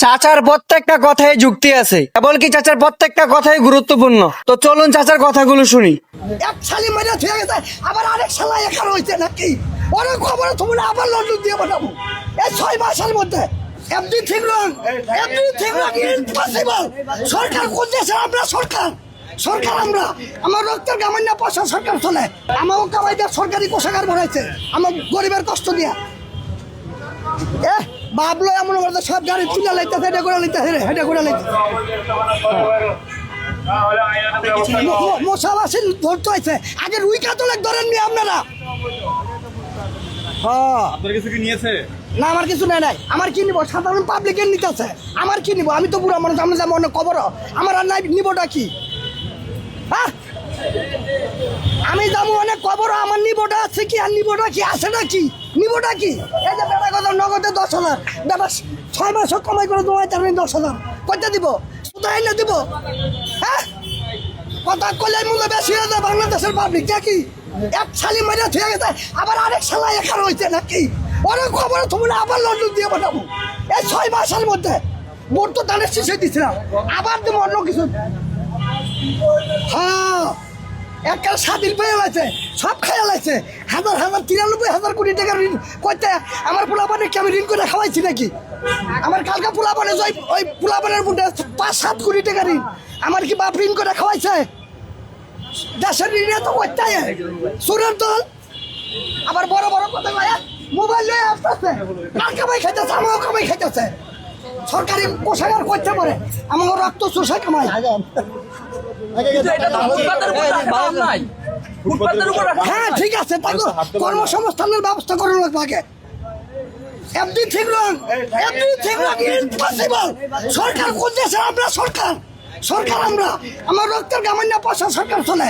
চাচার প্রত্যেকটা কথাই যুক্তি আছে, এমনকি চাচার প্রত্যেকটা কথাই গুরুত্বপূর্ণ। তো চলুন চাচার কথাগুলো শুনি। এক শালি মেরে ঠিক গেছে, আবার আরেক শালা একার হয়েছে নাকি? অনেক খবর তোমরা আবার লন্ডন দিয়ে পাঠাবো এই 6 মাসের মধ্যে। এভরিথিং রং, এভরিথিং রং ইম্পসিবল। সরকার কোন দেশের? আমরা সরকার, সরকার আমরা। আমার রক্তের গামান্য পয়সা সরকার চলে। আমাকে কামাইদার সরকারি কোষাগার বানাইছে আমার গরিবের কষ্ট দিয়া। ভাবলো এমন করতে সব গাড়ি তুলে লাইতেছে, হেঁটে করে লাইতেছে, হেঁটে করে লাইতেছে। মশাবাসী ধরতে হয়েছে। আগে রুই কাতলে ধরেননি আপনারা? আপনার কিছু কি নিয়েছে? না, আমার কিছু নেই নাই। আমার কি নিব? সাধারণ পাবলিকের নিতেছে। আমার কি নিব? আমি তো বুড়া মানুষ, আমি যাবো অনেক খবর। আমার আর নাই, নিবটা কি? হ্যাঁ, আমি যাবো অনেক খবর। আমার নিবটা আছে কি? আর নিবটা কি আছে নাকি? নিবটা কি? এই যে বেটা কথা নগদে 10,000, বেটা 6 মাস কামাই করে তোমায় তার 10,000 কইতে দিব? কোথায় না দিব? হ্যাঁ, কথা কইলে মূল্য বেশি হয়ে যায় বাংলাদেশের পাবলিক নাকি? এক শালি মেরে ঠিক গেছে, আবার আরেক শালা একার হয়েছে নাকি? অনেক খবর তোমরা আবার লন্ডন দিয়ে পাঠাবো এই 6 মাসের মধ্যে। ভোট তো ধানের শীষে দিছিলাম, আবার দেবো অন্য কিছু। হ্যাঁ, একটা স্বাধীন পেয়ে গেছে, সব খেয়াল আছে। হাজার হাজার 93,000 কোটি টাকা ঋণ করতে আমার পোলাপানে কি আমি ঋণ করে খাওয়াইছি নাকি? আমার কালকা পোলাপানে ওই পোলাপানের মধ্যে 5-7 কোটি টাকা ঋণ। আমার কি বাপ ঋণ করে খাওয়াইছে? দেশের ঋণে তো করতে সুরের দল আবার বড় বড় কথা কয়, মোবাইল নিয়ে আসতেছে। কার কামাই খাইতেছে? আমাকে কামাই খাইতেছে। সরকারি কোষাগার করতে পারে, আমাকে রক্ত চোষা কামাই। হ্যাঁ ঠিক আছে, তাকে কর্মসংস্থানের ব্যবস্থা করে লাগবে আগে। এভরিথিং রং, এভরিথিং রং ইম্পসিবল। সরকার কোন দেশের? আমরা সরকার, সরকার আমরা। আমার রক্তের গামান্য পয়সা সরকার চলে।